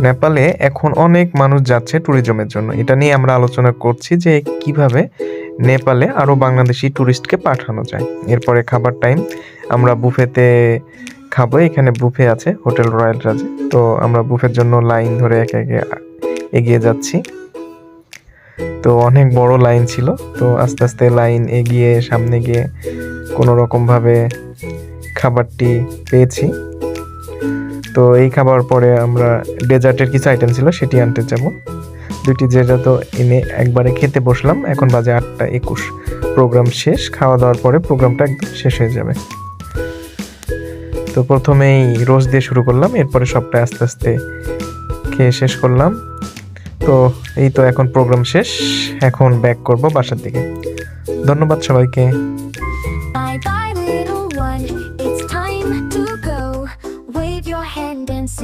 নেপালে এখন অনেক মানুষ যাচ্ছে ট্যুরিজমের জন্য। এটা নিয়ে আমরা আলোচনা করছি যে কিভাবে নেপালে আরো বাংলাদেশি টুরিস্টকে পাঠানো যায়। এরপরে খাবার টাইম, আমরা বুফেতে খাবো। এখানে বুফে আছে হোটেল রয়্যাল রাজে। তো আমরা বুফের জন্য লাইন ধরে একে একে এগিয়ে যাচ্ছি। তো অনেক বড় লাইন ছিল। তো আস্তে আস্তে লাইন এগিয়ে সামনে গিয়ে কোনো রকমভাবে খাবারটি পেয়েছি। তো এই খাবার পরে আমরা ডেজার্টের কিছু আইটেম ছিল সেটি আনতে যাব। 2টি ডেজার্ট তো এনে একবারে খেতে বসলাম। এখন বাজে 8:21। প্রোগ্রাম শেষ। খাওয়া দাওয়ার পরে প্রোগ্রামটা একদম শেষ হয়ে যাবে। তো প্রথমেই রোজ দিয়ে শুরু করলাম, এরপরে সবটা আস্তে আস্তে খেয়ে শেষ করলাম। তো এই তো এখন প্রোগ্রাম শেষ, এখন ব্যাক করব বাসার দিকে। ধন্যবাদ সবাইকে।